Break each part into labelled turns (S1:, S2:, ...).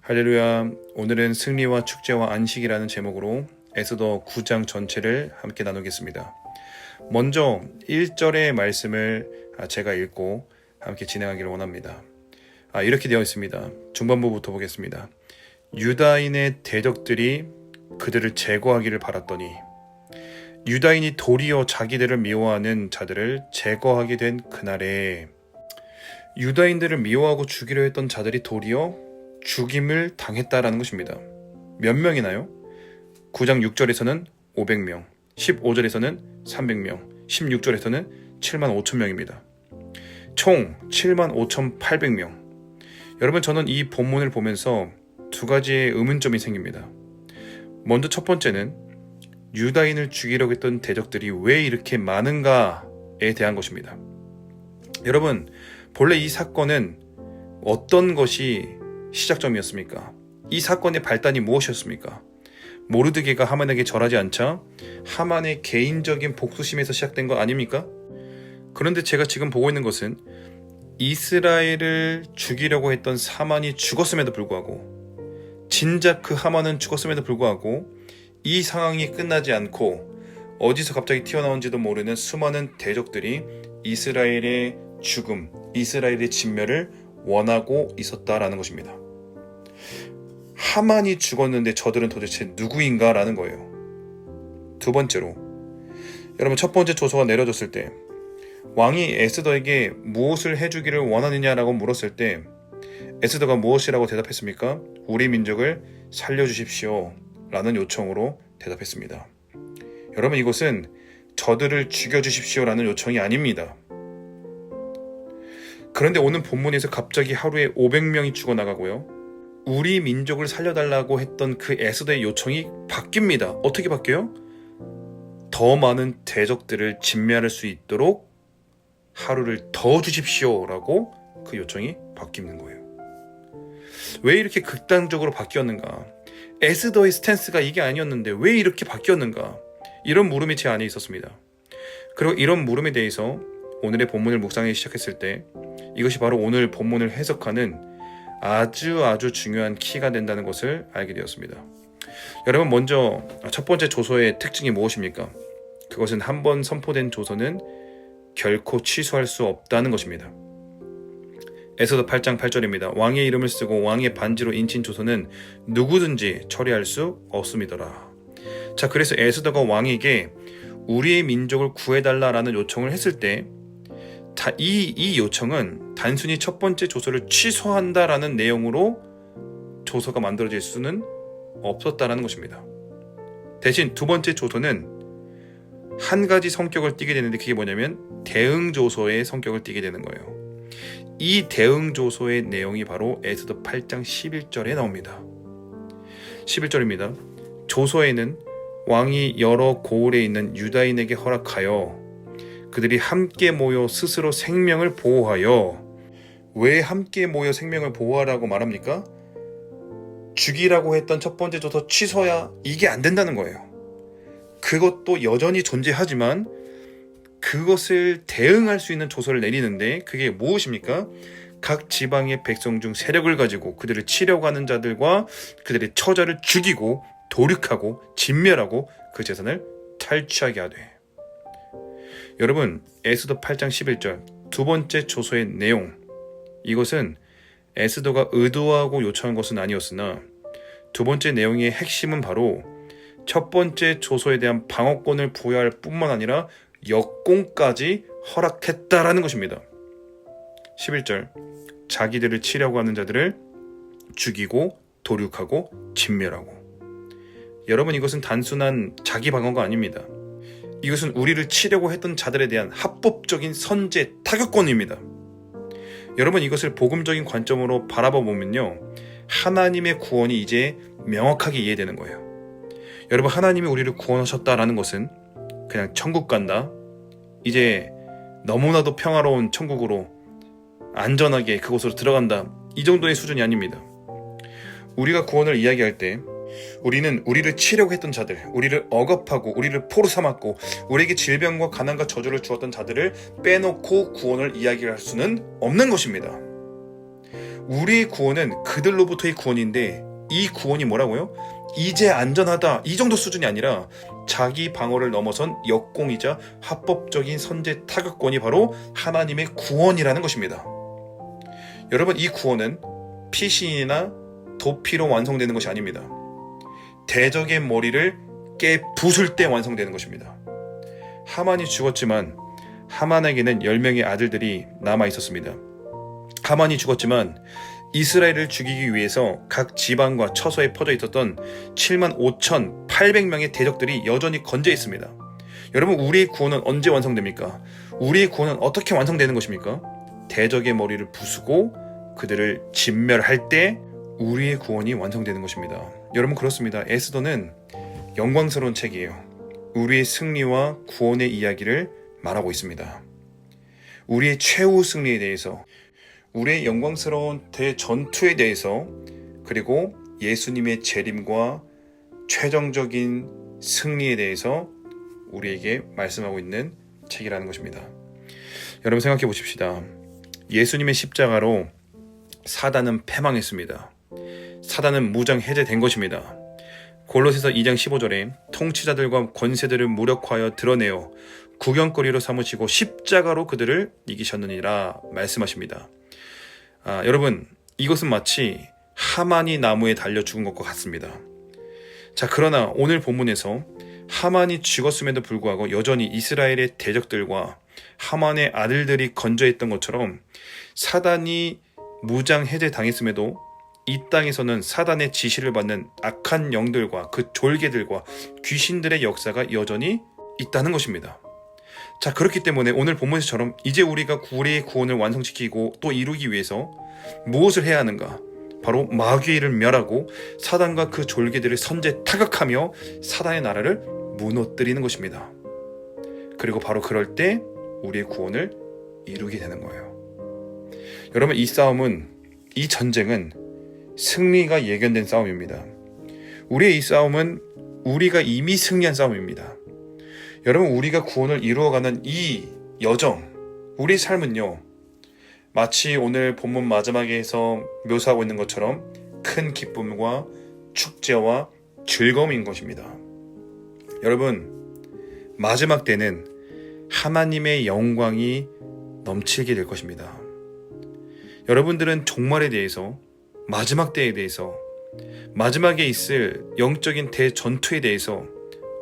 S1: 할렐루야. 오늘은 승리와 축제와 안식이라는 제목으로 에스더 9장 전체를 함께 나누겠습니다. 먼저 1절의 말씀을 제가 읽고 함께 진행하기를 원합니다. 이렇게 되어 있습니다. 중반부부터 보겠습니다. 유다인의 대적들이 그들을 제거하기를 바랐더니 유다인이 도리어 자기들을 미워하는 자들을 제거하게 된 그날에 유다인들을 미워하고 죽이려 했던 자들이 도리어 죽임을 당했다라는 것입니다. 몇 명이나요? 9장 6절에서는 500명, 15절에서는 300명, 16절에서는 7만 5천 명입니다. 총 7만 5,800명. 여러분, 저는 이 본문을 보면서 두 가지의 의문점이 생깁니다. 먼저 첫 번째는 유다인을 죽이려고 했던 대적들이 왜 이렇게 많은가에 대한 것입니다. 여러분, 본래 이 사건은 어떤 것이 시작점이었습니까? 이 사건의 발단이 무엇이었습니까? 모르드게가 하만에게 절하지 않자 하만의 개인적인 복수심에서 시작된 거 아닙니까? 그런데 제가 지금 보고 있는 것은 이스라엘을 죽이려고 했던 하만이 죽었음에도 불구하고, 진작 그 하만은 죽었음에도 불구하고 이 상황이 끝나지 않고 어디서 갑자기 튀어나온지도 모르는 수많은 대적들이 이스라엘의 죽음, 이스라엘의 진멸을 원하고 있었다라는 것입니다. 하만이 죽었는데 저들은 도대체 누구인가 라는 거예요. 두 번째로, 여러분, 첫 번째 조서가 내려졌을 때 왕이 에스더에게 무엇을 해주기를 원하느냐라고 물었을 때 에스더가 무엇이라고 대답했습니까? 우리 민족을 살려주십시오 라는 요청으로 대답했습니다. 여러분, 이것은 저들을 죽여주십시오 라는 요청이 아닙니다. 그런데 오늘 본문에서 갑자기 하루에 500명이 죽어나가고요, 우리 민족을 살려달라고 했던 그 에스더의 요청이 바뀝니다. 어떻게 바뀌어요? 더 많은 대적들을 진멸할 수 있도록 하루를 더 주십시오 라고 그 요청이 바뀌는 거예요. 왜 이렇게 극단적으로 바뀌었는가? 에스더의 스탠스가 이게 아니었는데 왜 이렇게 바뀌었는가? 이런 물음이 제 안에 있었습니다. 그리고 이런 물음에 대해서 오늘의 본문을 묵상하기 시작했을 때 이것이 바로 오늘 본문을 해석하는 아주 중요한 키가 된다는 것을 알게 되었습니다. 여러분, 먼저 첫 번째 조서의 특징이 무엇입니까? 그것은 한번 선포된 조서는 결코 취소할 수 없다는 것입니다. 에스더 8장 8절입니다. 왕의 이름을 쓰고 왕의 반지로 인친 조서는 누구든지 처리할 수 없음이더라. 자, 그래서 에스더가 왕에게 우리의 민족을 구해달라라는 요청을 했을 때 이 요청은 단순히 첫 번째 조서를 취소한다라는 내용으로 조서가 만들어질 수는 없었다라는 것입니다. 대신 두 번째 조서는 한 가지 성격을 띠게 되는데, 그게 뭐냐면 대응 조서의 성격을 띠게 되는 거예요. 이 대응 조서의 내용이 바로 에스더 8장 11절에 나옵니다. 11절입니다. 조서에는 왕이 여러 고을에 있는 유다인에게 허락하여 그들이 함께 모여 스스로 생명을 보호하여. 왜 함께 모여 생명을 보호하라고 말합니까? 죽이라고 했던 첫 번째 조서 취소야 이게 안 된다는 거예요. 그것도 여전히 존재하지만 그것을 대응할 수 있는 조서를 내리는데, 그게 무엇입니까? 각 지방의 백성 중 세력을 가지고 그들을 치려고 하는 자들과 그들의 처자를 죽이고 도륙하고 진멸하고 그 재산을 탈취하게 하되. 여러분, 에스더 8장 11절 두 번째 조서의 내용, 이것은 에스더가 의도하고 요청한 것은 아니었으나 두 번째 내용의 핵심은 바로 첫 번째 조서에 대한 방어권을 부여할 뿐만 아니라 역공까지 허락했다라는 것입니다. 11절, 자기들을 치려고 하는 자들을 죽이고 도륙하고 진멸하고. 여러분, 이것은 단순한 자기 방어가 아닙니다. 이것은 우리를 치려고 했던 자들에 대한 합법적인 선제 타격권입니다. 여러분, 이것을 복음적인 관점으로 바라봐 보면요, 하나님의 구원이 이제 명확하게 이해되는 거예요. 여러분, 하나님이 우리를 구원하셨다라는 것은 그냥 천국 간다, 이제 너무나도 평화로운 천국으로 안전하게 그곳으로 들어간다, 이 정도의 수준이 아닙니다. 우리가 구원을 이야기할 때 우리는 우리를 치려고 했던 자들, 우리를 억압하고 우리를 포로 삼았고 우리에게 질병과 가난과 저주를 주었던 자들을 빼놓고 구원을 이야기할 수는 없는 것입니다. 우리의 구원은 그들로부터의 구원인데 이 구원이 뭐라고요? 이제 안전하다 이 정도 수준이 아니라 자기 방어를 넘어선 역공이자 합법적인 선제 타격권이 바로 하나님의 구원이라는 것입니다. 여러분, 이 구원은 피신이나 도피로 완성되는 것이 아닙니다. 대적의 머리를 깨 부술 때 완성되는 것입니다. 하만이 죽었지만 하만에게는 10명의 아들들이 남아 있었습니다. 하만이 죽었지만 이스라엘을 죽이기 위해서 각 지방과 처소에 퍼져 있었던 75,800명의 대적들이 여전히 건재 있습니다. 여러분, 우리의 구원은 언제 완성됩니까? 우리의 구원은 어떻게 완성되는 것입니까? 대적의 머리를 부수고 그들을 진멸할 때 우리의 구원이 완성되는 것입니다. 여러분, 그렇습니다. 에스더는 영광스러운 책이에요. 우리의 승리와 구원의 이야기를 말하고 있습니다. 우리의 최후 승리에 대해서, 우리의 영광스러운 대전투에 대해서, 그리고 예수님의 재림과 최종적인 승리에 대해서 우리에게 말씀하고 있는 책이라는 것입니다. 여러분, 생각해 보십시다. 예수님의 십자가로 사단은 패망했습니다. 사단은 무장 해제된 것입니다. 골로새서 2장 15절에 통치자들과 권세들을 무력화하여 드러내어 구경거리로 삼으시고 십자가로 그들을 이기셨느니라 말씀하십니다. 여러분, 이것은 마치 하만이 나무에 달려 죽은 것과 같습니다. 자, 그러나 오늘 본문에서 하만이 죽었음에도 불구하고 여전히 이스라엘의 대적들과 하만의 아들들이 건져있던 것처럼 사단이 무장 해제당했음에도 이 땅에서는 사단의 지시를 받는 악한 영들과 그 졸개들과 귀신들의 역사가 여전히 있다는 것입니다. 자, 그렇기 때문에 오늘 본문에서처럼 이제 우리가 우리의 구원을 완성시키고 또 이루기 위해서 무엇을 해야 하는가? 바로 마귀를 멸하고 사단과 그 졸개들을 선제 타격하며 사단의 나라를 무너뜨리는 것입니다. 그리고 바로 그럴 때 우리의 구원을 이루게 되는 거예요. 여러분, 이 전쟁은 승리가 예견된 싸움입니다. 우리의 이 싸움은 우리가 이미 승리한 싸움입니다. 여러분, 우리가 구원을 이루어가는 이 여정, 우리의 삶은요, 마치 오늘 본문 마지막에서 묘사하고 있는 것처럼 큰 기쁨과 축제와 즐거움인 것입니다. 여러분, 마지막 때는 하나님의 영광이 넘치게 될 것입니다. 여러분들은 종말에 대해서, 마지막 때에 대해서, 마지막에 있을 영적인 대전투에 대해서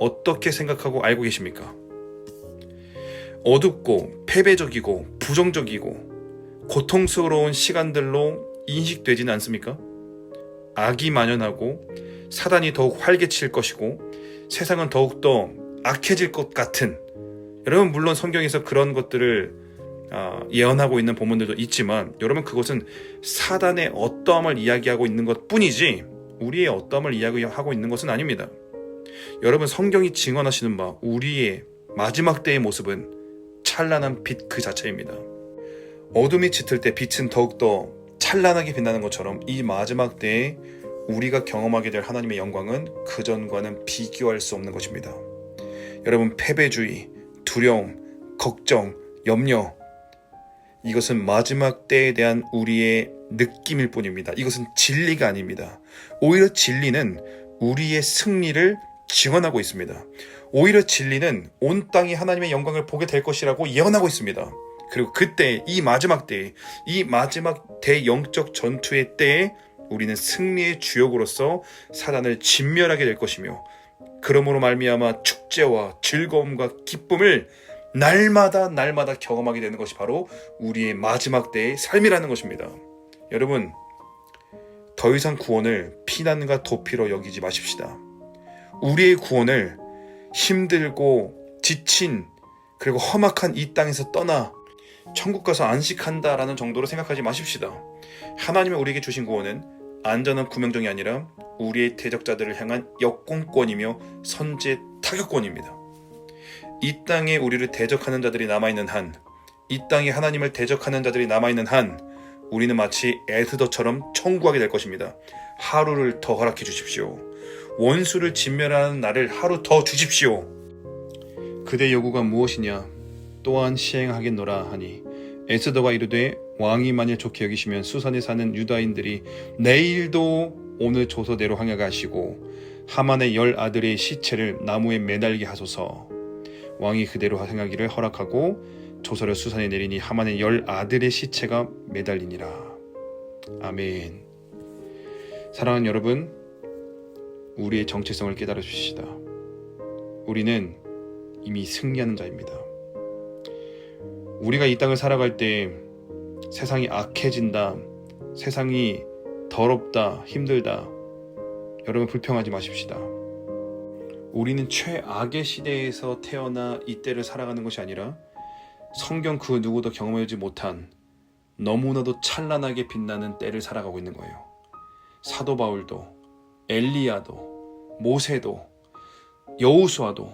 S1: 어떻게 생각하고 알고 계십니까? 어둡고 패배적이고 부정적이고 고통스러운 시간들로 인식되지는 않습니까? 악이 만연하고 사단이 더욱 활개칠 것이고 세상은 더욱더 악해질 것 같은, 여러분, 물론 성경에서 그런 것들을 예언하고 있는 본문들도 있지만 여러분, 그것은 사단의 어떠함을 이야기하고 있는 것 뿐이지 우리의 어떠함을 이야기하고 있는 것은 아닙니다. 여러분, 성경이 증언하시는 바 우리의 마지막 때의 모습은 찬란한 빛 그 자체입니다. 어둠이 짙을 때 빛은 더욱더 찬란하게 빛나는 것처럼 이 마지막 때에 우리가 경험하게 될 하나님의 영광은 그전과는 비교할 수 없는 것입니다. 여러분, 패배주의, 두려움, 걱정, 염려, 이것은 마지막 때에 대한 우리의 느낌일 뿐입니다. 이것은 진리가 아닙니다. 오히려 진리는 우리의 승리를 증언하고 있습니다. 오히려 진리는 온 땅이 하나님의 영광을 보게 될 것이라고 예언하고 있습니다. 그리고 그때, 이 마지막 때에, 이 마지막 대영적 전투의 때에 우리는 승리의 주역으로서 사단을 진멸하게 될 것이며, 그러므로 말미암아 축제와 즐거움과 기쁨을 날마다 경험하게 되는 것이 바로 우리의 마지막 때의 삶이라는 것입니다. 여러분, 더 이상 구원을 피난과 도피로 여기지 마십시다. 우리의 구원을 힘들고 지친 그리고 험악한 이 땅에서 떠나 천국 가서 안식한다라는 정도로 생각하지 마십시다. 하나님이 우리에게 주신 구원은 안전한 구명정이 아니라 우리의 대적자들을 향한 역공권이며 선제 타격권입니다. 이 땅에 우리를 대적하는 자들이 남아있는 한, 이 땅에 하나님을 대적하는 자들이 남아있는 한, 우리는 마치 에스더처럼 청구하게 될 것입니다. 하루를 더 허락해 주십시오. 원수를 진멸하는 날을 하루 더 주십시오. 그대 요구가 무엇이냐? 또한 시행하겠노라 하니 에스더가 이르되 왕이 만일 좋게 여기시면 수산에 사는 유다인들이 내일도 오늘 조서대로 항해가시고 하만의 10 아들의 시체를 나무에 매달게 하소서. 왕이 그대로 행하기를 허락하고 조서를 수산에 내리니 하만의 10 아들의 시체가 매달리니라. 아멘. 사랑하는 여러분, 우리의 정체성을 깨달아 주시다. 우리는 이미 승리하는 자입니다. 우리가 이 땅을 살아갈 때 세상이 악해진다, 세상이 더럽다, 힘들다, 여러분 불평하지 마십시다. 우리는 최악의 시대에서 태어나 이때를 살아가는 것이 아니라 성경 그 누구도 경험하지 못한 너무나도 찬란하게 빛나는 때를 살아가고 있는 거예요. 사도 바울도, 엘리야도, 모세도, 여호수아도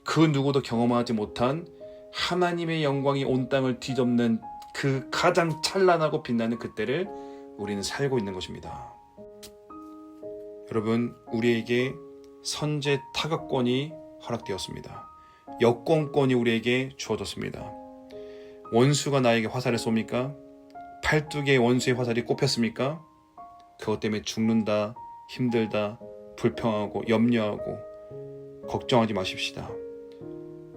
S1: 그 누구도 경험하지 못한 하나님의 영광이 온 땅을 뒤덮는 그 가장 찬란하고 빛나는 그때를 우리는 살고 있는 것입니다. 여러분, 우리에게 선제 타격권이 허락되었습니다. 역공권이 우리에게 주어졌습니다. 원수가 나에게 화살을 쏩니까? 12개의 원수의 화살이 꼽혔습니까? 그것 때문에 죽는다, 힘들다, 불평하고 염려하고 걱정하지 마십시다.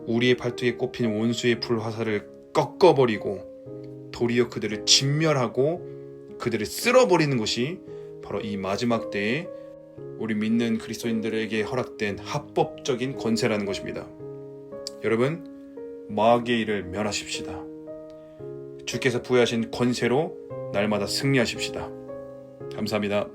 S1: 우리의 발등에 꼽힌 원수의 불화살을 꺾어버리고 도리어 그들을 진멸하고 그들을 쓸어버리는 것이 바로 이 마지막 때에 우리 믿는 그리스도인들에게 허락된 합법적인 권세라는 것입니다. 여러분, 마귀의 일을 멸하십시다. 주께서 부여하신 권세로 날마다 승리하십시다. 감사합니다.